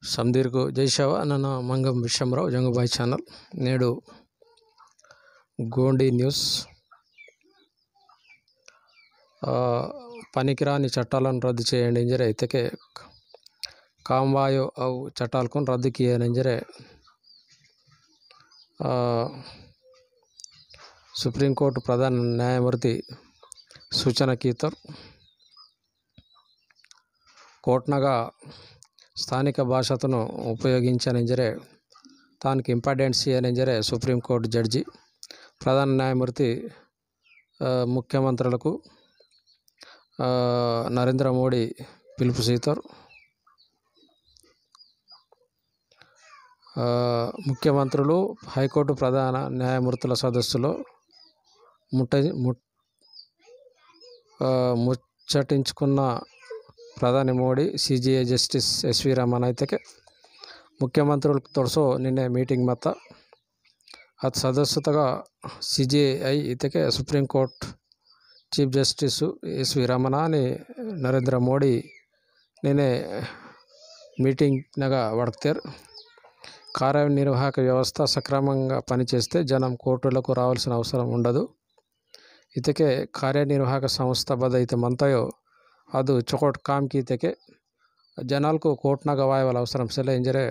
సమదీర్ఘ జైషావ ನನ್ನ ಮಂಗಂ ವಿಶ್ವಮರಾವ್ ಜಂಗುಬಾಯಿ ఛానల్ నేడు గోండి న్యూస్ పనికిరాని చట్టాలను రద్దు చేయండి ಎಂದರೆ ಇದಕ್ಕೆ ಕಾಮವಾಯು ಅವು ಚಟ್ಟಾಲ್ಕೊಂಡು ರದ್ದು ಕಿಯನೆಂದರೆ ಸುಪ್ರೀಂಕೋರ್ಟ್ ಪ್ರಧಾನ ನ್ಯಾಯಮೂರ್ತಿ ಸೂಚನಾ ಕೀತರ್ కోర్టునగ స్థానిక భాషను ఉపయోగించనెంజరే దానికి ఇంపార్టెన్స్ ఇయ్యనెంజరే సుప్రీంకోర్టు జడ్జి ప్రధాన న్యాయమూర్తి ముఖ్యమంత్రులకు నరేంద్ర మోడీ పిలుపు సీతర్ ముఖ్యమంత్రులు హైకోర్టు ప్రధాన న్యాయమూర్తుల సదస్సులో ముచ్చటించుకున్న ಪ್ರಧಾನಿ ಮೋಡಿ CJI ಜಸ್ಟಿಸ್ SV ರಾಮನ್ ಐತಕ್ಕೆ ಮುಖ್ಯಮಂತ್ರಿಗಳು ತೋರಿಸೋ ನಿನ್ನೆ ಮೀಟಿಂಗ್ ಮತ್ತು ಅದು ಸದಸ್ಯತಗ CJI ಇದಕ್ಕೆ supreme court chief justice SV Raman అని నరేంద్ర మోడీ నిన్నే మీటింగ్నగ వడక్తారు కార్యనిర్వాహక వ్యవస్థ సక్రమంగా పనిచేస్తే జనం కోర్టులకు రావాల్సిన అవసరం ఉండదు ಇದಕ್ಕೆ ಕಾರ್ಯನಿರ್ವಾಹಕ ಸಂಸ್ಥೆ ಬದೈತೆ ಮಂತಯೋ ಅದು ಚೊಕೋಟ್ ಕಾಮ್ ಕೀತೆಕೆ ಜನಾಲ್ಕು ಕೋರ್ಟ್ನಾಗ ವಾಯವಲ ಅವಸరం ಸೆಲೆ ಎಂಜರೆ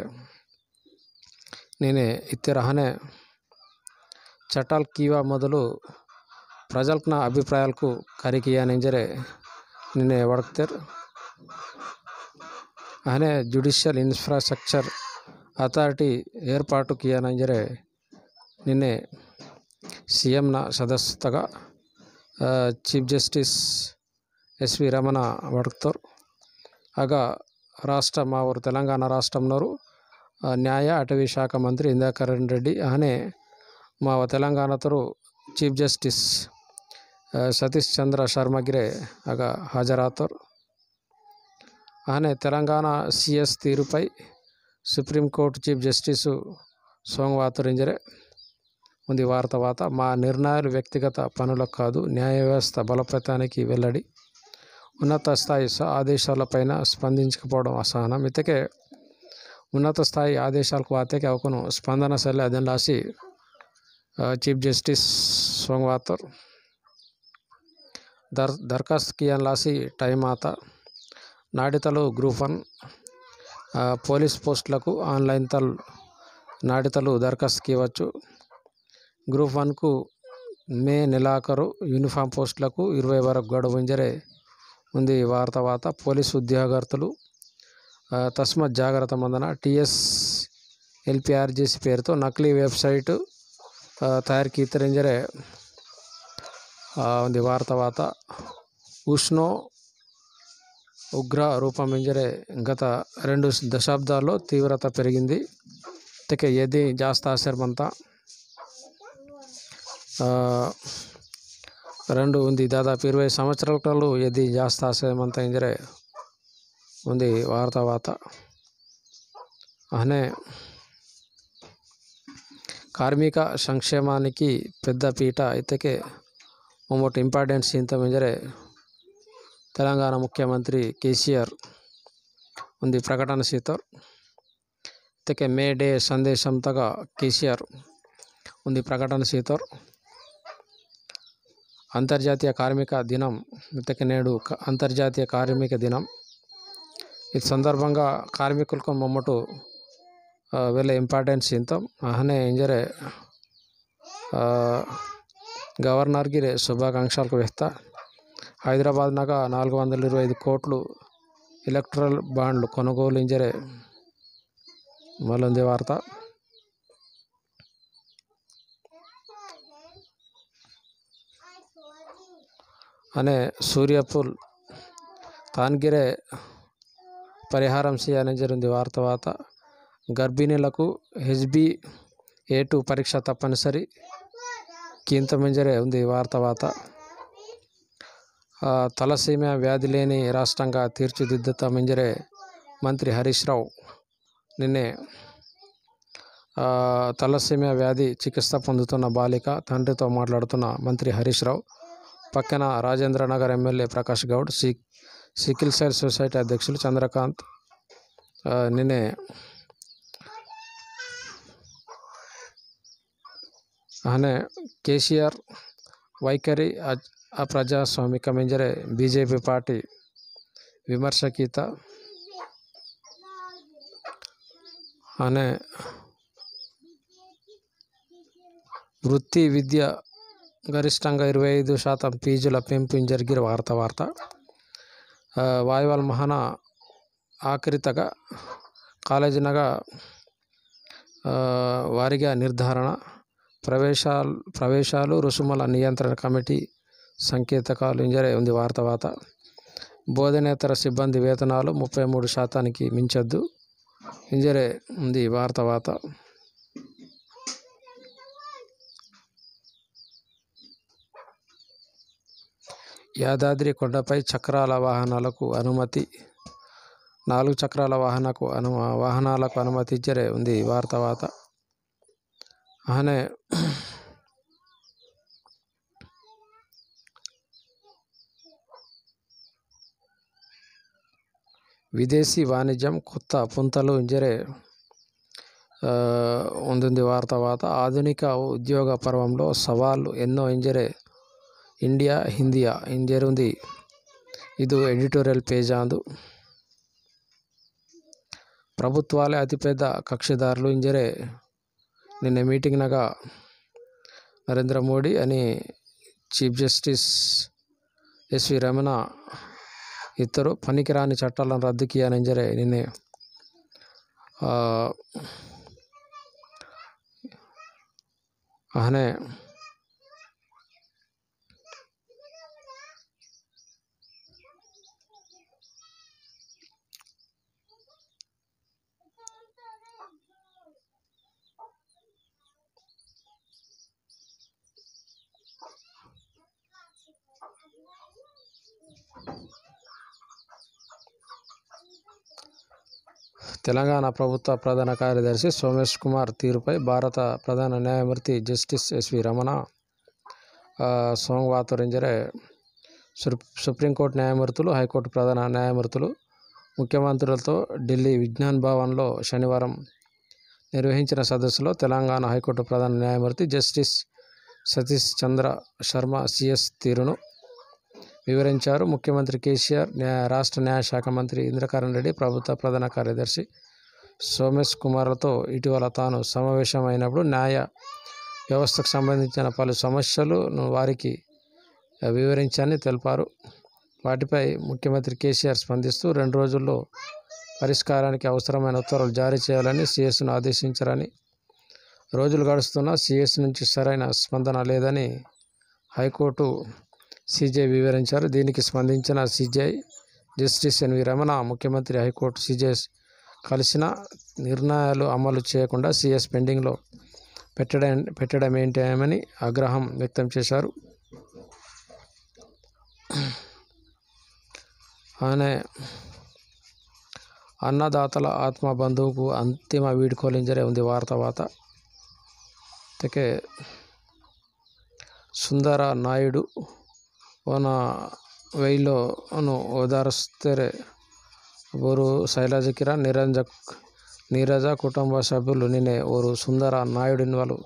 నేనే ఇత్తెరహనే చట్టాలు కీవా మొదలు ప్రజలకు నా అభిప్రాయాలకు కరికియానెంజరే నిన్నే వడక్తారు అనే జ్యుడిషియల్ ఇన్ఫ్రాస్ట్రక్చర్ ಅಥಾರಿಟಿ ಏರ್ಪಾಟು ಕಿಯಾನಂಜರೆ ನಿನ್ನೆ CMನ ಸದಸ್ಯತಗ చీఫ్ జస్టిస్ SV రమణ వడక్తారు ఆగ రాష్ట్ర మా ఊరు తెలంగాణ రాష్ట్రంలో న్యాయ అటవీ శాఖ మంత్రి ఇంద్రకరణ్ రెడ్డి అనే మా తెలంగాణతో చీఫ్ జస్టిస్ సతీష్ చంద్ర శర్మగిరే ఆగ హాజరవుతారు అనే తెలంగాణ CS తీరుపై సుప్రీంకోర్టు చీఫ్ జస్టిస్ సోమవారం ఉంది వార్త మా నిర్ణయాలు వ్యక్తిగత పనులకు కాదు న్యాయ వ్యవస్థ బలోపేతానికి వెల్లడి ఉన్నత స్థాయి ఆదేశాలపైన స్పందించకపోవడం అసహనం ఇతకే ఉన్నత స్థాయి ఆదేశాలకు వాతేకి అవకను స్పందన సలే అదని రాసి చీఫ్ జస్టిస్ సోమవారం దరఖాస్తు కియన్ రాసి టైం ఆత నాడితలు గ్రూప్ 1 పోలీస్ పోస్టులకు ఆన్లైన్ తల్ నాడితలు దరఖాస్తు కీవచ్చు గ్రూప్ 1కు మే నెలాఖరు యూనిఫామ్ పోస్టులకు 20 వరకు గడువు ఎంజరే ఉంది వార్త పోలీసు ఉద్యోగార్థులు తస్మత్ జాగ్రత్త మందన TS LPRGC పేరుతో నకిలీ వెబ్సైట్ తయారు కీతరింజరే ఉంది వార్త ఉష్ణో ఉగ్ర రూపం ఎంజరే గత 2 దశాబ్దాల్లో తీవ్రత పెరిగింది తెకే ఏది జాస్త ఆశ్చర్యమంతా 2 ఉంది దాదాపు 20 సంవత్సరాల కాలం ఏది జాస్త ఆశ్చర్యమంతా ఎంజరే ఉంది వార్త అనే కార్మిక సంక్షేమానికి పెద్ద పీట ఇతకే మొమోటి ఇంపార్టెన్స్ ఇంత ఎంజరే తెలంగాణ ముఖ్యమంత్రి కేసీఆర్ ఉంది ప్రకటన సీతర్ ఇతకే మే డే సందేశం తగ కేసీఆర్ ఉంది ప్రకటన సీతర్ అంతర్జాతీయ కార్మిక దినం ఇతకే నేడు అంతర్జాతీయ కార్మిక దినం ఈ సందర్భంగా కార్మికులకు మొమ్మటు వెళ్ళే ఇంపార్టెన్స్ ఇంత అహనే ఎంజరే గవర్నర్కి శుభాకాంక్షలకు వ్యక్త హైదరాబాద్ నగ 425 కోట్లు ఎలక్ట్రల్ బాండ్లు కొనుగోలు ఇంజరే మళ్ళీ వార్త అనే సూర్యపూల్ తాన్గిరే పరిహారం చేయనజరుంది వార్త గర్భిణీలకు HbA2 పరీక్ష తప్పనిసరి కింతమంజరే ఉంది వార్త తలసీమియా వ్యాధి లేని రాష్ట్రంగా తీర్చిదిద్దుతామంజరే మంత్రి హరీష్ రావు నిన్నే తలసీమియా వ్యాధి చికిత్స పొందుతున్న బాలిక తండ్రితో మాట్లాడుతున్న మంత్రి హరీష్ రావు పక్కన Rajendranagar MLA Prakash Goud sickle cell society అధ్యక్షులు చంద్రకాంత్ నిన్నే అనే కేసీఆర్ వైఖరి ಅಪ್ರಜಾಸ್ವಾಮಿಕಮೆಂದರೆ బీజేపీ పార్టీ విమర్శకీత అనే వృత్తి విద్య గరిష్టంగా 25% ఫీజుల పెంపు జరిగిన వార్త వాయువాల్ మహాన ఆఖరితగా కాలేజీనగా వారిగా నిర్ధారణ ప్రవేశాలు రుసుముల నియంత్రణ కమిటీ సంకేతకాలు ఇంజరే ఉంది వార్త బోధనేతర సిబ్బంది వేతనాలు 33%కి మించొద్దు ఇంజరే ఉంది వార్త యాదాద్రి కొండపై చక్రాల వాహనాలకు అనుమతి 4 చక్రాల వాహనాలకు అనుమతి ఇచ్చరే ఉంది వార్త అనే విదేశీ వాణిజ్యం కొత్త పుంతలు ఇంజరే ఉంది వార్త ఆధునిక ఉద్యోగ పర్వంలో సవాళ్ళు ఎన్నో ఇంజరే ఇండియా హిందియా ఇంజరుంది ಇದು ఎడిటోరియల్ పేజ్ అందు ప్రభుత్వాలే అతిపెద్ద కక్షిదారులు ఇంజరే నిన్న మీటింగ్ నగా నరేంద్ర మోడీ అని చీఫ్ జస్టిస్ ఎస్వి రమణ ఇద్దరు పనికిరాని చట్టాలను రద్దు కియానింజరే నిన్నే అనే తెలంగాణ ప్రభుత్వ ప్రధాన కార్యదర్శి సోమేష్ కుమార్ తీరుపై భారత ప్రధాన న్యాయమూర్తి జస్టిస్ ఎస్వి రమణ సోమవారం సుప్రీంకోర్టు న్యాయమూర్తులు హైకోర్టు ప్రధాన న్యాయమూర్తులు ముఖ్యమంత్రులతో ఢిల్లీ విజ్ఞాన్ భవన్లో శనివారం నిర్వహించిన సదస్సులో తెలంగాణ హైకోర్టు ప్రధాన న్యాయమూర్తి జస్టిస్ సతీష్ చంద్ర శర్మ సిఎస్ తీరును వివరించారు. ముఖ్యమంత్రి కేసీఆర్, రాష్ట్ర న్యాయశాఖ మంత్రి ఇంద్రకరణ్ రెడ్డి, ప్రభుత్వ ప్రధాన కార్యదర్శి సోమేష్ కుమార్లతో ఇటీవల తాను సమావేశమైనప్పుడు న్యాయ వ్యవస్థకు సంబంధించిన పలు సమస్యలను వారికి వివరించాలని తెలిపారు. వాటిపై ముఖ్యమంత్రి కేసీఆర్ స్పందిస్తూ 2 రోజుల్లో పరిష్కారానికి అవసరమైన ఉత్తర్వులు జారీ చేయాలని సిఎస్ను ఆదేశించారని, రోజులు గడుస్తున్నా సిఎస్ నుంచి సరైన స్పందన లేదని హైకోర్టు సిజే వివరించారు. దీనికి స్పందించిన సిజే జస్టిస్ ఎన్వి రమణ ముఖ్యమంత్రి, హైకోర్టు, సిజే కలిసిన నిర్ణయాలు అమలు చేయకుండా సిఎస్ పెండింగ్లో పెట్టడం ఏంటని ఆగ్రహం వ్యక్తం చేశారు. ఆమె అన్నదాతల ఆత్మ బంధువుకు అంతిమ వీడ్కోలింజరే ఉంది వార్త. అయితే సుందర నాయుడు ఓన వెయిలో ఓదారుస్తే ఓరు శైలజ కిరణ్, నీరజ కుటుంబ సభ్యులు నిన్ನೆ ఓరు సుందర నాయుడిని వాళ్ళు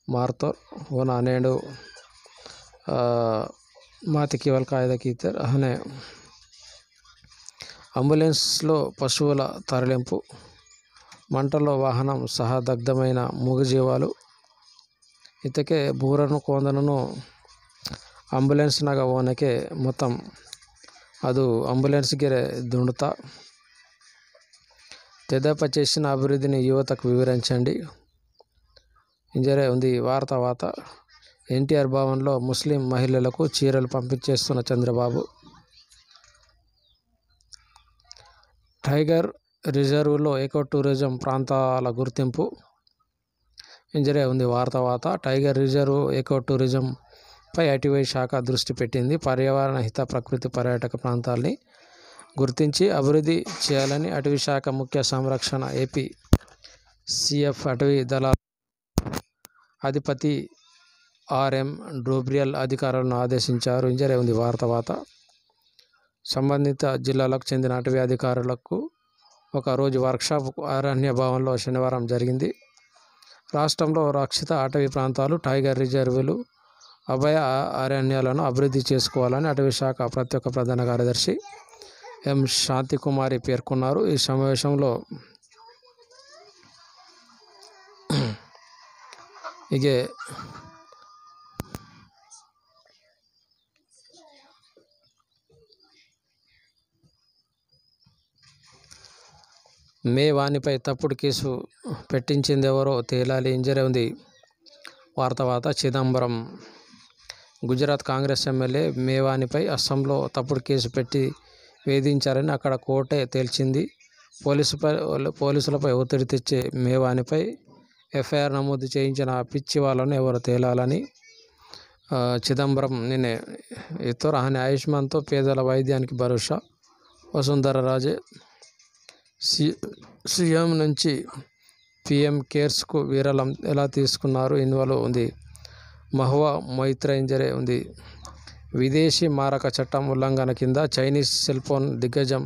ಮಾರ್ತೋರ್ ಓನ ಹನ್ನೆರಡು ಮಾತಿకి వాళ్ళ కాయదకి ఇద్దరు అనే అంబులెన్స్లో పశువుల తరలింపు, మంటల్లో వాహనం సహా దగ్ధమైన మూగజీవాలు. ಇದಕ್ಕೆ ಬೂರನು ಕೊಂದನನು ಅಂಬುಲೆನ್ಸ್ನಾಗ ಓನಕ್ಕೆ ಮೊತ್ತಂ ಅದು అంబులెన్స్ಗೆ దుండుతా తెదేపా చేసిన అభివృద్ధిని యువతకు వివరించండి ఇంజరే ఉంది వార్త. ఎన్టీఆర్ భవన్లో ముస్లిం మహిళలకు చీరలు పంపించేస్తున్న చంద్రబాబు. టైగర్ రిజర్వ్లో ఎకో టూరిజం ప్రాంతాల గుర్తింపు ఇంజరే ఉంది వార్త. టైగర్ రిజర్వ్ ఎకో టూరిజంపై అటవీ శాఖ దృష్టి పెట్టింది. పర్యావరణ హిత ప్రకృతి పర్యాటక ప్రాంతాల్ని గుర్తించి అభివృద్ధి చేయాలని అటవీ శాఖ ముఖ్య సంరక్షణ ఏపీ సిఎఫ్ అటవీ దళాల అధిపతి ఆర్ఎం డ్రోబ్రియల్ అధికారులను ఆదేశించారు ఇంజరే ఉంది వార్త. సంబంధిత జిల్లాలకు చెందిన అటవీ అధికారులకు ఒక రోజు వర్క్షాప్ అరణ్య భవన్లో శనివారం జరిగింది. రాష్ట్రంలో రక్షిత అటవీ ప్రాంతాలు, టైగర్ రిజర్వులు, అభయ అరణ్యాలను అభివృద్ధి చేసుకోవాలని అటవీ శాఖ ప్రత్యేక ప్రధాన కార్యదర్శి ఎం శాంతికుమారి పేర్కొన్నారు. ఈ సమావేశంలో ఇగే వానిపై తప్పుడు కేసు పెట్టించిందెవరో తేలాలి. ఇంజరీ ఉంది. వార్త చిదంబరం గుజరాత్ కాంగ్రెస్ ఎమ్మెల్యే మేవానిపై అస్సాంలో తప్పుడు కేసు పెట్టి వేధించారని అక్కడ కోర్టే తేల్చింది. పోలీసులపై ఒత్తిడి తెచ్చే మేవానిపై ఎఫ్ఐఆర్ నమోదు చేయించిన పిచ్చి వాళ్ళను ఎవరో తేలాలని చిదంబరం నిన్నే ఇతర ఆయుష్మాన్తో పేదల వైద్యానికి భరోసా. వసుంధర రాజే సీఎం నుంచి పీఎం కేర్స్కు విరాళం ఎలా తీసుకున్నారు? ఇన్వాల్వ్ ఉంది. మహువా మొయిత్రా ఇంజరీ ఉంది. విదేశీ మారక చట్టం ఉల్లంఘన కింద చైనీస్ సెల్ఫోన్ దిగ్గజం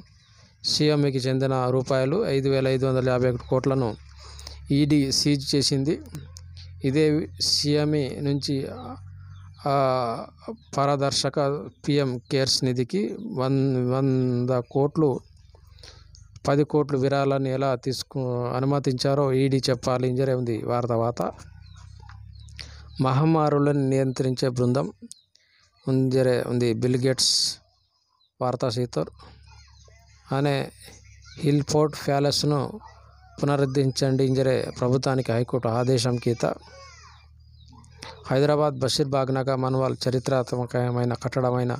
షియోమీకి చెందిన రూ. 5,551 కోట్లను ఈడీ సీజ్ చేసింది. ఇదే షియోమీ నుంచి పారదర్శక పీఎం కేర్స్ నిధికి 100 కోట్లు 10 కోట్లు విరాళాన్ని ఎలా అనుమతించారో ఈడీ చెప్పాలి. ఇంజరీ ఉంది. వార్త మహమ్మారులను నియంత్రించే బృందం ఇంజరీ ఉంది. బిల్ గేట్స్ వార్తా సీతర్ అనే హిల్ఫోర్ట్ ప్యాలెస్ను పునరుద్ధరించండి. ఇంజరీ ప్రభుత్వానికి హైకోర్టు ఆదేశం. గీత హైదరాబాద్ బషీర్బాగ్ నగర్ మన్వాల్ చరిత్రాత్మకమైన కట్టడమైన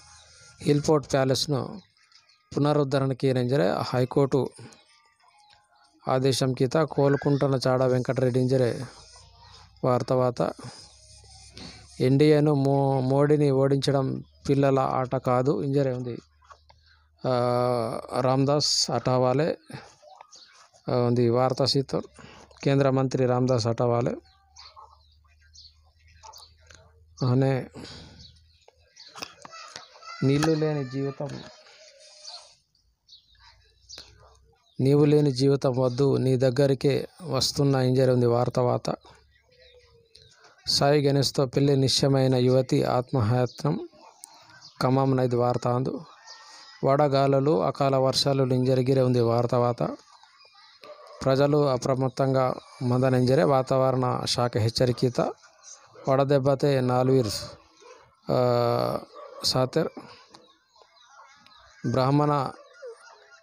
హిల్ఫోర్ట్ ప్యాలెస్ను పునరుద్ధరణకి ఇంజరీ హైకోర్టు ఆదేశం. గీత కోలుకుంటున్న చాడ వెంకటరెడ్డి ఇంజరీ. వార్త ఎన్డీఏను మోడీని ఓడించడం పిల్లల ఆట కాదు. ఇంజరీ ఉంది. రామ్దాస్ అఠావాలే ఉంది. వార్తా సీతర్ కేంద్ర మంత్రి రామ్దాస్ అఠావాలే అనే నీవు లేని జీవితం వద్దు, నీ దగ్గరికే వస్తున్న ఇంజరీ ఉంది. వార్త సాయి గణేష్తో పెళ్లి నిశ్చయమైన యువతి ఆత్మహత్యం ఖమ్మం నది. వార్త వడగాలులు, అకాల వర్షాలు ఇంజరీ ఉంది. వార్త ప్రజలు అప్రమత్తంగా మందన ఇంజరీ. వాతావరణ శాఖ హెచ్చరికత వడదెబ్బతే నాల్వీర్ సాతెర్ బ్రాహ్మణ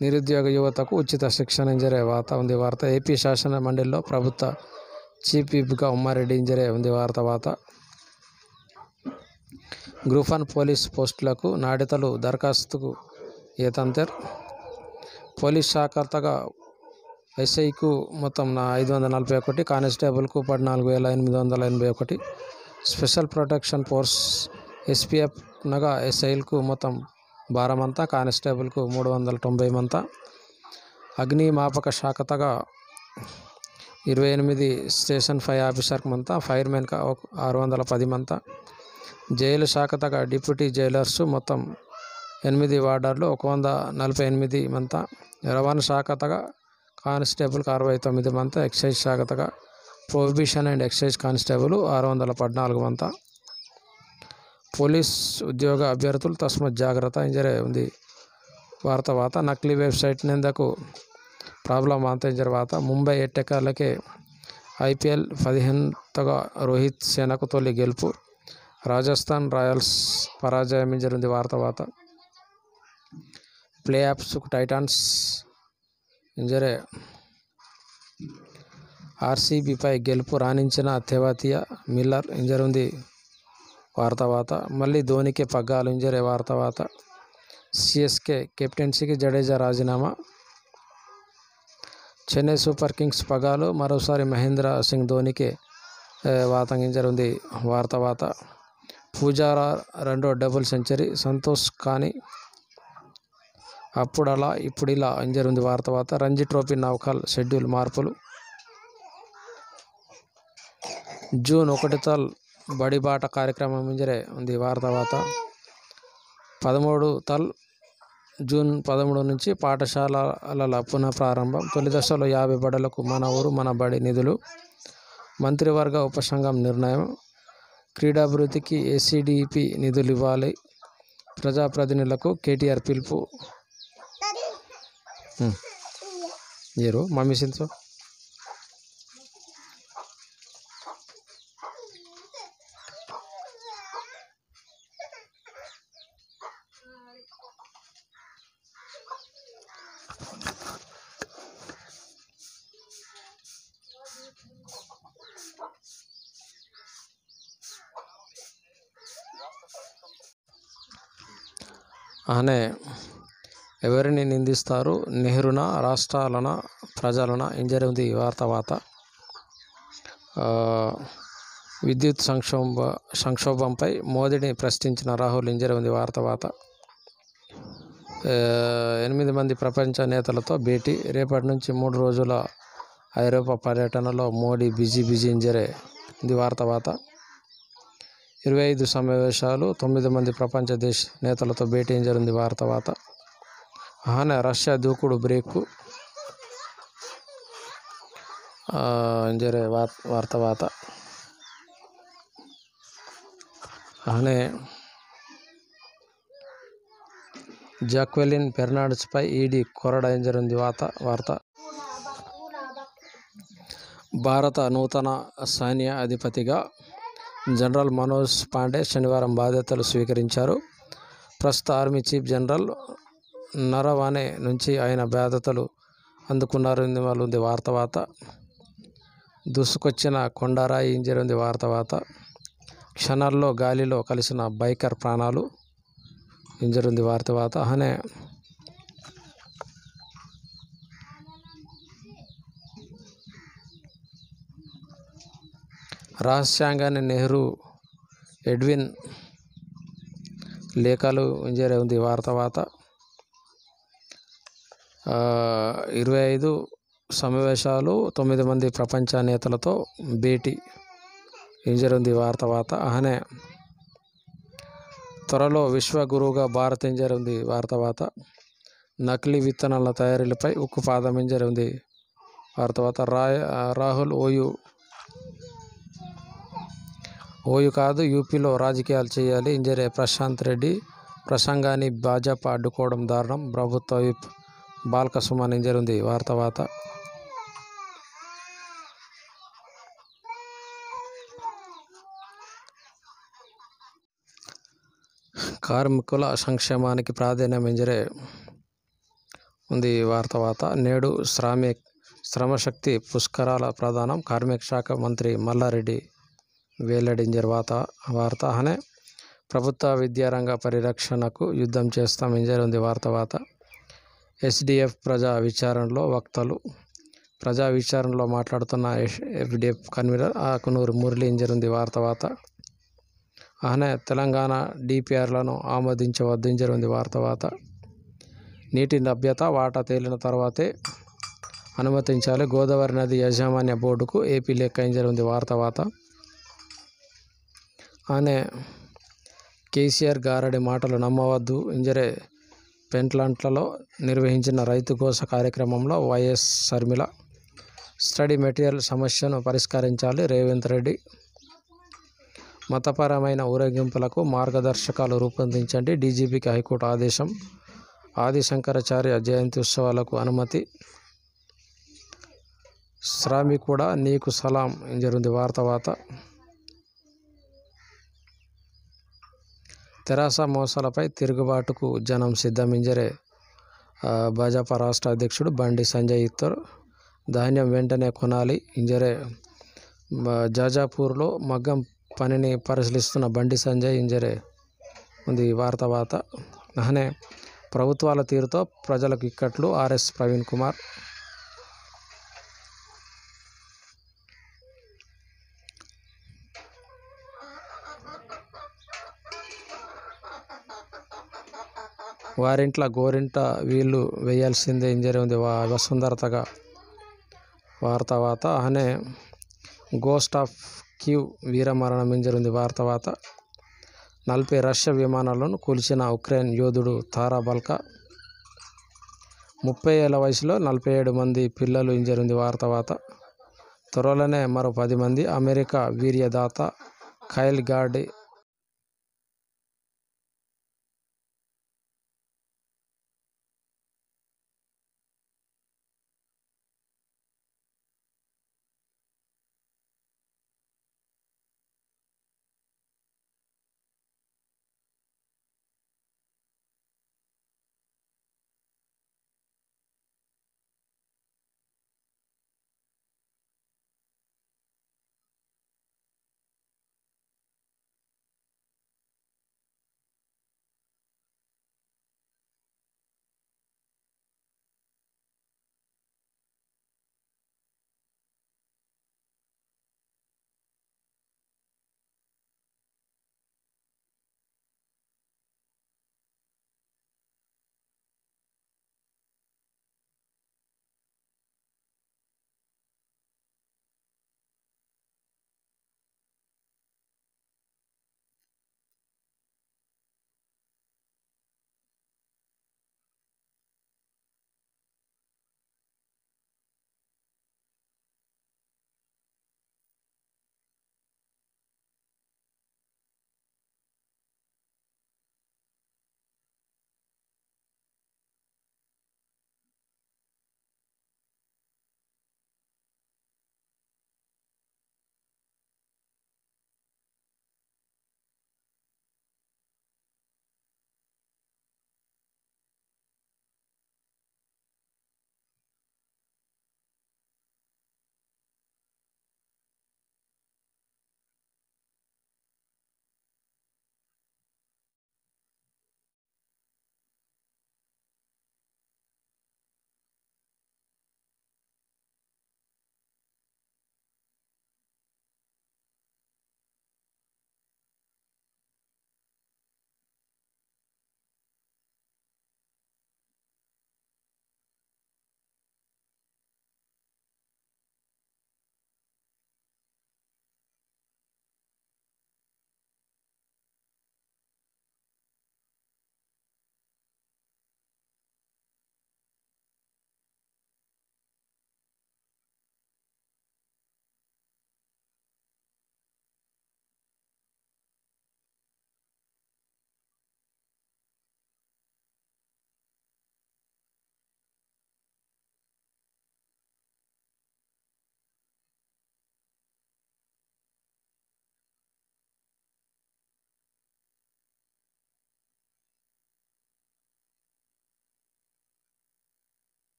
నిరుద్యోగ యువతకు ఉచిత శిక్షణ. ఇంజరీ. వార్త ఏపీ శాసన మండలిలో ప్రభుత్వ చీఫ్ విప్గా ఉమ్మారెడ్డి ఇంజరీ ఉంది. వార్త గ్రూప్ 1 పోలీస్ పోస్టులకు నాడితలు దరఖాస్తుకు ఏతంతర్. పోలీస్ శాఖగా ఎస్ఐకు మొత్తం 541, కానిస్టేబుల్కు 14,881, స్పెషల్ ప్రొటెక్షన్ ఫోర్స్ ఎస్పీఎఫ్ నగా ఎస్ఐలకు మొత్తం 12 మంది, కానిస్టేబుల్కు 390 మంది, అగ్నిమాపక శాఖతగా 28, స్టేషన్ 5 ఆఫీసర్కు మంత, ఫైర్మెన్గా 610 మంది, జైలు శాఖతగా డిప్యూటీ జైలర్సు మొత్తం 8 వార్డర్లు 148 మంది, రవాణా శాఖతగా కానిస్టేబుల్కి 69 మంది, ఎక్సైజ్ శాఖతగా ప్రొహిబిషన్ అండ్ ఎక్సైజ్ కానిస్టేబుల్ 614 మంది. పోలీస్ ఉద్యోగ అభ్యర్థులు తస్మత్ జాగ్రత్త. ఇంజరీ ఉంది. వార్త నకిలీ వెబ్సైట్ నిందకు ప్రాబ్లం ఇంజరీ. ముంబై ఎట్టకేలకే ఐపీఎల్ 15వ రోహిత్ సేనకు తొలి గెలుపు. రాజస్థాన్ రాయల్స్ పరాజయం. ఇంజరీ ఉంది. వార్త ప్లే ఆఫ్స్కు టైటాన్స్ ఇంజరీ. ఆర్సీబీపై గెలుపు రాణించిన తెవాతియా మిల్లర్ ఇంజరీ ఉంది. వార్త మళ్ళీ ధోనికి పగ్గాలు. ఇంజరీ. వార్త సిఎస్కే కెప్టెన్సీకి జడేజా రాజీనామా. చెన్నై సూపర్ కింగ్స్ పగ్గాలు మరోసారి మహేంద్ర సింగ్ ధోనికి ఇంజరీ ఉంది. వార్త పూజారా రెండో డబుల్ సెంచరీ. సంతోష్ కానీ అప్పుడలా ఇప్పుడిలా ఇంజరీ ఉంది. వార్త రంజీ ట్రోఫీ నౌకల్ షెడ్యూల్ మార్పులు. జూన్ 1 బడిబాట కార్యక్రమం. ఇంజరీ ఉంది. వార్త 13 జూన్ 13 నుంచి పాఠశాలల పునఃప్రారంభం. తొలి దశలో 50 బడులకు మన ఊరు మన బడి నిధులు. మంత్రివర్గ ఉపసంఘం నిర్ణయం. క్రీడాభివృద్ధికి ఏసీడీపీ నిధులు ఇవ్వాలి. ప్రజాప్రతినిధులకు కేటీఆర్ పిలుపు. ఏరు మమ్మీ సింతో అనే ఎవరిని నిందిస్తారు? నెహ్రూనా, రాష్ట్రాలనా, ప్రజలనా? ఇంజరింది వార్త. విద్యుత్ సంక్షోభంపై మోదీని ప్రశ్నించిన రాహుల్ ఇంజరింది వార్త. 8 మంది ప్రపంచ నేతలతో భేటీ. రేపటి నుంచి 3 రోజుల ఐరోపా పర్యటనలో మోడీ బిజీ ఇంజరే ఇది వార్త. 25 సమావేశాలు, 9 మంది ప్రపంచ దేశ నేతలతో భేటీ ఇంజరింది వార్త. అనే రష్యా దూకుడు బ్రేకు ఇంజరే వార్త. అనే జాక్వెలిన్ ఫెర్నాండెస్పై ఈడీ కొరడా ఇంజరింది వార్త. భారత నూతన సైన్య అధిపతిగా జనరల్ మనోజ్ పాండే శనివారం బాధ్యతలు స్వీకరించారు. ప్రస్తుత ఆర్మీ చీఫ్ జనరల్ నరవానే నుంచి ఆయన బాధ్యతలు అందుకున్నారు ఉంది వార్త. దూసుకొచ్చిన కొండరాయి ఇంజరింది వార్త. క్షణాల్లో గాలిలో కలిసిన బైకర్ ప్రాణాలు ఇంజరింది వార్త. అనే రహస్యంగానే నెహ్రూ ఎడ్విన్ లేఖలు ఇంజరే ఉంది వార్త. 25 సమావేశాలు, 9 మంది ప్రపంచ నేతలతో భేటీ ఇంజరింది వార్త. అనే త్వరలో విశ్వగురువుగా భారత్ ఇంజరింది వార్త. నకిలీ విత్తనాల తయారీలపై ఉక్కుపాదం ఇంజరింది వార్త. రాహుల్ ఓయూ కాదు యూపీలో రాజకీయాలు చేయాలి ఇంజరే ప్రశాంత్ రెడ్డి. ప్రసంగాన్ని భాజపా అడ్డుకోవడం దారుణం. ప్రభుత్వ విప్ బాల్క సుమన్ ఇంజరింది వార్త. కార్మికుల సంక్షేమానికి ప్రాధాన్యం ఇంజరే ఉంది వార్త. నేడు శ్రమశక్తి పుష్కరాల ప్రధానం. కార్మిక శాఖ మంత్రి మల్లారెడ్డి వెల్లడింజర్ వార్త. అనే ప్రభుత్వ విద్యారంగ పరిరక్షణకు యుద్ధం చేస్తాం ఇంజరింది వార్త. ఎస్డిఎఫ్ ప్రజా విచారణలో వక్తలు. ప్రజా విచారణలో మాట్లాడుతున్న ఎఫ్డిఎఫ్ కన్వీనర్ ఆకునూరు మురళి ఇంజరింది వార్త. అనే తెలంగాణ డిపిఆర్లను ఆమోదించవద్దు ఇంజరింది వార్త. నీటి లభ్యత వాటా తేలిన తర్వాతే అనుమతించాలి. గోదావరి నది యాజమాన్య బోర్డుకు ఏపీ లేఖ ఇంజరింది వార్త. అనే కేసీఆర్ గారడి మాటలు నమ్మవద్దు ఇంజరే పెంట్లంట్లలో నిర్వహించిన రైతు గోస కార్యక్రమంలో వైఎస్ షర్మిల. స్టడీ మెటీరియల్ సమస్యను పరిష్కరించాలి రేవంత్ రెడ్డి. మతపరమైన ఊరేగింపులకు మార్గదర్శకాలు రూపొందించండి డీజీపీకి హైకోర్టు ఆదేశం. ఆదిశంకరాచార్య జయంతి ఉత్సవాలకు అనుమతి. శ్రామికుడా నీకు సలాం ఇంజరింది వార్త. తెరాస మోసాలపై తిరుగుబాటుకు జనం సిద్ధం ఇంజరే భాజపా రాష్ట్ర అధ్యక్షుడు బండి సంజయ్ ఇత్తర్. ధాన్యం వెంటనే కొనాలి ఇంజరే జాజాపూర్లో మగ్గం పనిని పరిశీలిస్తున్న బండి సంజయ్ ఇంజరే ఉంది వార్త. అనే ప్రభుత్వాల తీరుతో ప్రజలకు ఇక్కట్లు. ఆర్ఎస్ ప్రవీణ్ కుమార్. వారింట్ల గోరింట వీళ్ళు వేయాల్సిందే ఇంజరీ ఉంది వసుంధరతగా వార్త. అనే గోస్ట్ ఆఫ్ కీవ్ వీరమరణం ఇంజరీ ఉంది వార్త. 40 రష్యా విమానాలను కూల్చిన ఉక్రెయిన్ యోధుడు తారా బల్కా. 30 ఏళ్ల వయసులో 47 మంది పిల్లలు ఇంజర్ ఉంది వార్ తర్వాత. త్వరలోనే మరో 10 మంది. అమెరికా వీర్యదాత కైల్ గార్డ్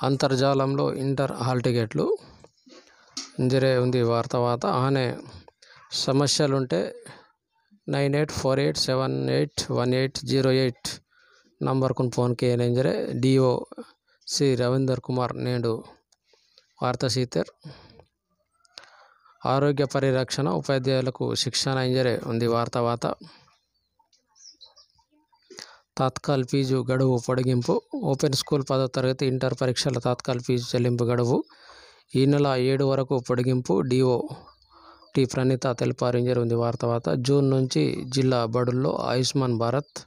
అంతర్జాలంలో ఇంటర్ హాల్ టికెట్లు ఇంజరే ఉంది వార్త ఆనే సమస్యలుంటే 9848781808 నంబర్కు ఫోన్ కేనంజరే డిఓ సి రవీందర్ కుమార్ నేడు వార్త సీతర్ ఆరోగ్య పరిరక్షణ ఉపాధ్యాయులకు శిక్షణ ఇంజరే ఉంది వార్త తాత్కాల్ ఫీజు గడువు పొడిగింపు ఓపెన్ స్కూల్ 10వ తరగతి ఇంటర్ పరీక్షల తాత్కాల్ ఫీజు చెల్లింపు గడువు ఈ నెల 7 వరకు పొడిగింపు డిఓ టి ప్రణీత తెలిపారు ఇంజర్ ఉంది వార్త జూన్ నుంచి జిల్లా బడుల్లో ఆయుష్మాన్ భారత్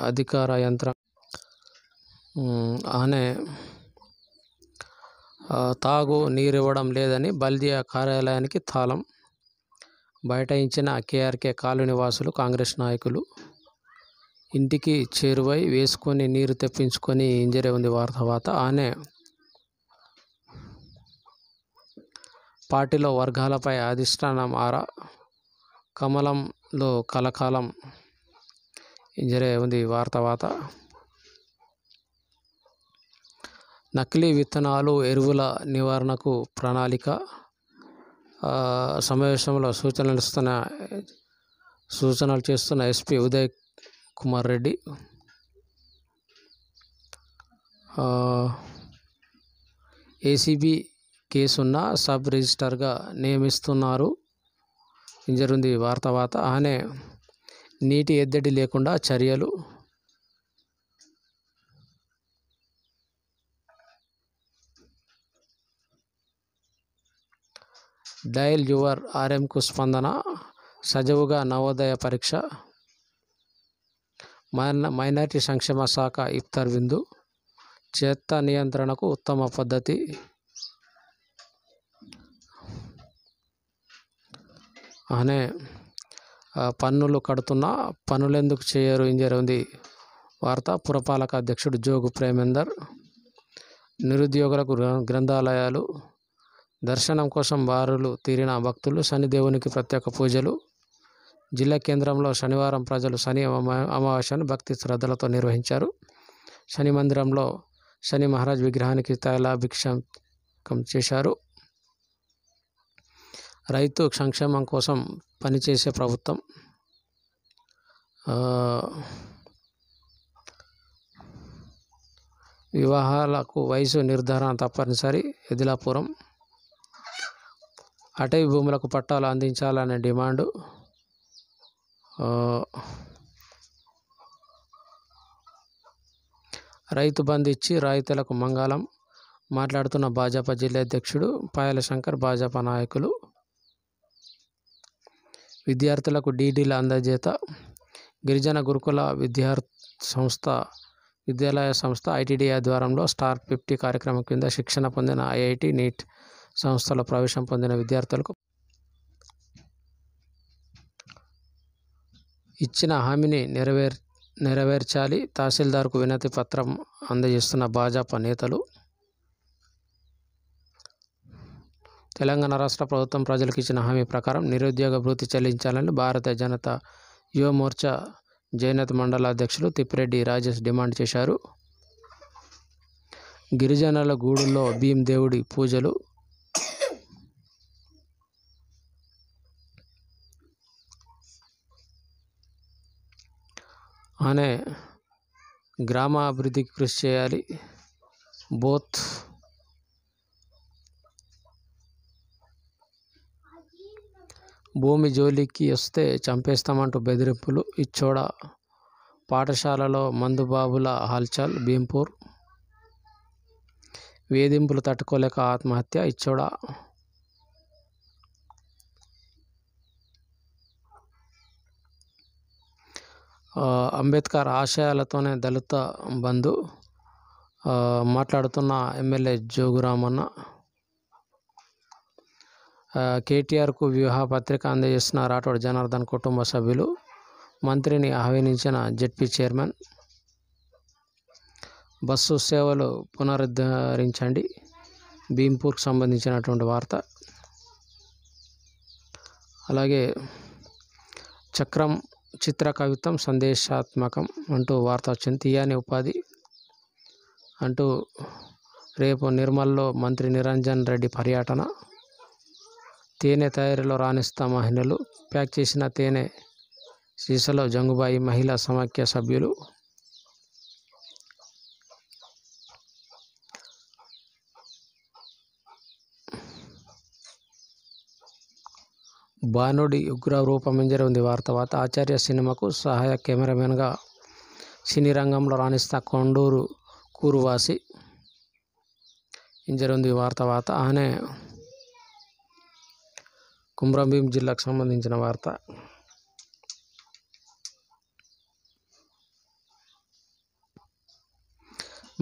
అధికార యంత్రం ఆనే తాగు నీరివ్వడం లేదని బల్దియా కార్యాలయానికి తాళం బైఠాయించిన కేఆర్కే కాలనీ వాసులు కాంగ్రెస్ నాయకులు ఇంటికి చేరువై వేసుకొని నీరు తెప్పించుకొని ఇంజరే ఉంది వార్త ఆనే పార్టీలో వర్గాలపై అధిష్టానం ఆరా కమలంలో కలకాలం ఇంజరే ఉంది వార్త నకిలీ విత్తనాలు ఎరువుల నివారణకు ప్రణాళిక సమావేశంలో సూచనలు చేస్తున్న ఎస్పీ ఉదయ్ కుమార్ రెడ్డి ఏసీబీ కేసున్న సబ్ రిజిస్టర్గా నియమిస్తున్నారు ఇంజరుంది వార్త ఆనే నీటి ఎద్దడి లేకుండా చర్యలు డయల్ యువర్ ఆర్ఎంకు స్పందన సజావుగా నవోదయ పరీక్ష మైనారిటీ సంక్షేమ శాఖ ఇఫ్తార్ విందు చెత్త నియంత్రణకు ఉత్తమ పద్ధతి అనే పన్నులు కడుతున్నా పనులెందుకు చేయరు ఇంజర్ ఉంది వార్త పురపాలక అధ్యక్షుడు జోగు ప్రేమేందర్ నిరుద్యోగులకు గ్రంథాలయాలు దర్శనం కోసం బారులు తీరిన భక్తులు శనిదేవునికి ప్రత్యేక పూజలు జిల్లా కేంద్రంలో శనివారం ప్రజలు శని అమావాస్యను భక్తి శ్రద్ధలతో నిర్వహించారు శని మందిరంలో శని మహారాజ్ విగ్రహానికి తైలాభిషేకం చేశారు రైతు సంక్షేమం కోసం పనిచేసే ప్రభుత్వం వివాహాలకు వయసు నిర్ధారణ తప్పనిసరి ఎదిలాపురం అటవీ భూములకు పట్టాలు అందించాలనే డిమాండు రైతు బంధు ఇచ్చి రైతులకు మంగళం మాట్లాడుతున్న భాజపా జిల్లా అధ్యక్షుడు పాయల శంకర్ భాజపా నాయకులు విద్యార్థులకు డీడీల అందజేత గిరిజన గురుకుల విద్యాలయ సంస్థ ఐటీడీ ఆధ్వర్యంలో స్టార్ 50 కార్యక్రమం కింద శిక్షణ పొందిన ఐఐటి నీట్ సంస్థలో ప్రవేశం పొందిన విద్యార్థులకు ఇచ్చిన హామీని నెరవేర్చాలి తహసీల్దార్కు వినతి పత్రం అందజేస్తున్న భాజపా నేతలు తెలంగాణ రాష్ట్ర ప్రభుత్వం ప్రజలకు ఇచ్చిన హామీ ప్రకారం నిరుద్యోగ భృతి చెల్లించాలని భారతీయ జనతా యువ మోర్చా జైనత్ మండల అధ్యక్షులు తిప్పిరెడ్డి రాజేష్ డిమాండ్ చేశారు గిరిజనుల గూడుల్లో భీమదేవుడి పూజలు అనే గ్రామాభివృద్ధికి కృషి చేయాలి భూమి జోలికి వస్తే చంపేస్తామంటూ బెదిరింపులు ఇచ్చోడ పాఠశాలలో మందుబాబుల హల్చల్ భీంపూర్ వేధింపులు తట్టుకోలేక ఆత్మహత్య ఇచ్చోడ అంబేద్కర్ ఆశయాలతోనే దళిత బంధు మాట్లాడుతున్న ఎమ్మెల్యే జోగురామన్న కేటీఆర్కు వివాహ పత్రిక అందజేస్తున్న రాఠోడ్ జనార్దన్ కుటుంబ సభ్యులు మంత్రిని ఆహ్వానించిన జెడ్పీ చైర్మన్ బస్సు సేవలు పునరుద్ధరించండి భీంపూర్కు సంబంధించినటువంటి వార్త అలాగే చక్రం చిత్ర కవిత్వం సందేశాత్మకం అంటూ వార్త వచ్చింది తీయని ఉపాధి అంటూ రేపు నిర్మల్లో మంత్రి నిరంజన్ రెడ్డి పర్యటన. తేనె తయారీలో రాణిస్తా మహిళలు, ప్యాక్ చేసిన తేనె సీసాలో జంగుబాయి మహిళా సమాఖ్య సభ్యులు. బాణుడి ఉగ్ర రూపం ఉంది వార్త. ఆచార్య సినిమాకు సహాయ కెమెరామెన్గా సినీ రంగంలో రాణిస్తా కొండూరు కూరువాసి ఉంది వార్త. ఆనే కుమ్రంభీం జిల్లాకు సంబంధించిన వార్త.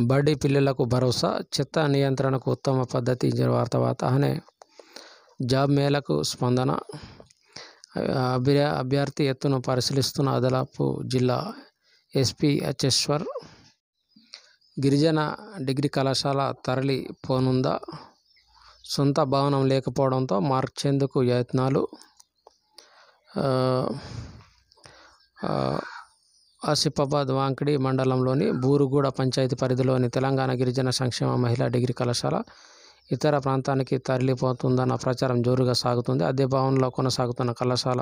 బడి పిల్లలకు భరోసా, చెత్త నియంత్రణకు ఉత్తమ పద్ధతి వార్త. ఆనే జాబ్ మేళకు స్పందన, అభ్యర్థి ఎత్తును పరిశీలిస్తున్న అదలాపు జిల్లా ఎస్పీ అచ్చేశ్వర్. గిరిజన డిగ్రీ కళాశాల తరలి పోనుందా? సొంత భవనం లేకపోవడంతో మార్చేందుకు యత్నాలు. ఆసిఫాబాద్ వాంకిడి మండలంలోని బూరుగుడ పంచాయతీ పరిధిలోని తెలంగాణ గిరిజన సంక్షేమ మహిళా డిగ్రీ కళాశాల ఇతర ప్రాంతానికి తరలిపోతుందన్న ప్రచారం జోరుగా సాగుతుంది. అదే భవనంలో కొనసాగుతున్న కళాశాల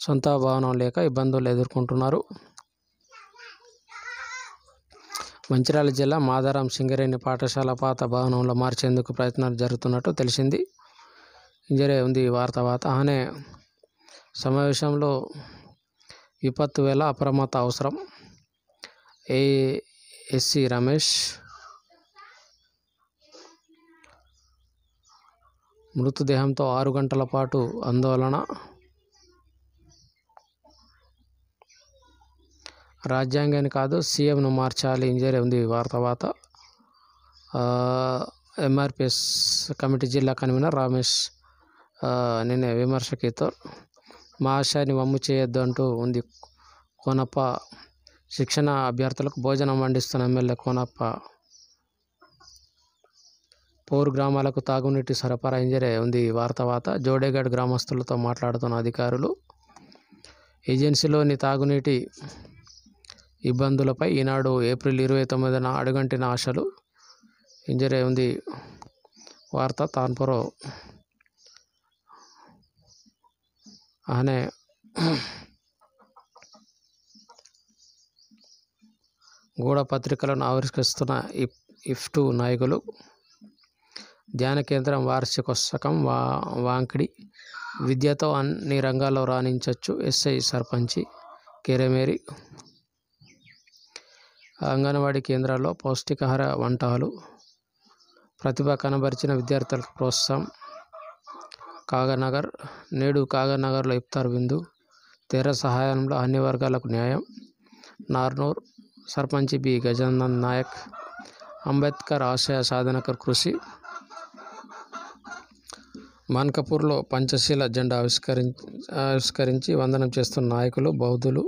సొంత భవనం లేక ఇబ్బందులు ఎదుర్కొంటున్నారు. మంచిర్యాల జిల్లా మాదారం సింగరేణి పాఠశాల పాత భవనంలో మార్చేందుకు ప్రయత్నాలు జరుగుతున్నట్టు తెలిసింది. ఉంది వార్త. ఆనే సమావేశంలో విపత్తు వేళ అప్రమత్త అవసరం. ఎస్సీ రమేష్. మృతదేహంతో 6 గంటల పాటు ఆందోళన. రాజ్యాంగాన్ని కాదు సీఎంను మార్చాలి. ఉంది వార్త. ఎంఆర్పిఎస్ కమిటీ జిల్లా కన్వీనర్ రమేష్ నిన్న విమర్శకితో మా ఆశయాన్ని వమ్ము చేయొద్దు అంటూ ఉంది. కోనప్ప శిక్షణ అభ్యర్థులకు భోజనం వండిస్తున్న ఎమ్మెల్యే కోనప్ప. పౌరు గ్రామాలకు తాగునీటి సరఫరా ఉంది వార్త. జోడేగఢ్ గ్రామస్తులతో మాట్లాడుతున్న అధికారులు. ఏజెన్సీలోని తాగునీటి ఇబ్బందులపై ఈనాడు ఏప్రిల్ 29న అడుగంటిన ఆశలు. ఉంది వార్త. తాన్పురో అనే గూఢ పత్రికలను ఆవిష్కరిస్తున్న ఇఫ్టు నాయకులు. ధ్యాన కేంద్రం వార్షికోత్సవం వాంకిడి. విద్యతో అన్ని రంగాల్లో రాణించవచ్చు ఎస్ఐ సర్పంచి కేరమేరి. అంగన్వాడీ కేంద్రాల్లో పౌష్టికాహార వంటలు. ప్రతిభ కనబరిచిన విద్యార్థులకు ప్రోత్సాహం. కాగనగర్. నేడు కాగనగర్లో ఇఫ్తార్ విందు. తెర సహాయంలో అన్ని వర్గాలకు న్యాయం. నార్నూర్ సర్పంచి బి గజానంద్ నాయక్. అంబేద్కర్ ఆశయ సాధనకు కృషి. మాన్కపూర్లో పంచశీల జెండా ఆవిష్కరించి వందనం చేస్తున్న నాయకులు బౌద్ధులు.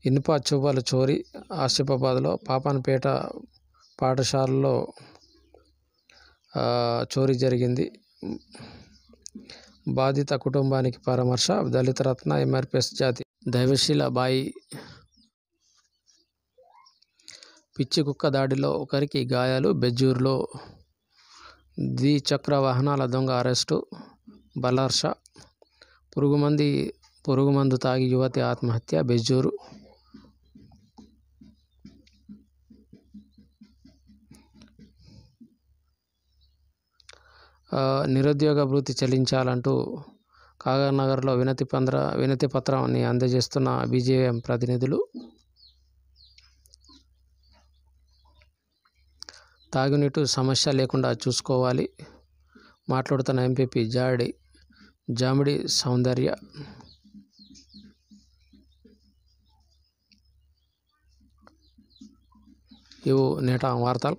ఇనుప చూపల చోరీ. ఆసిఫాబాద్లో పాపన్పేట పాఠశాలలో చోరీ జరిగింది. బాధిత కుటుంబానికి పరామర్శ. దళిత రత్న ఎంఆర్పిఎస్ జాతి దైవశీల బాయి. పిచ్చి కుక్క దాడిలో ఒకరికి గాయాలు. బెజ్జూర్లో ద్విచక్ర వాహనాల దొంగ అరెస్టు. బలర్ష. పురుగుమందు తాగి యువతి ఆత్మహత్య. బెజ్జూరు. నిరుద్యోగ భృతి చెల్లించాలంటూ కాగనగర్లో వినతి పత్రాన్ని అందజేస్తున్న బీజేఎం ప్రతినిధులు. తాగునీటి సమస్య లేకుండా చూసుకోవాలి మాట్లాడుతున్న ఎంపీపీ జామిడి సౌందర్య. ఇವು నేట వార్తలు.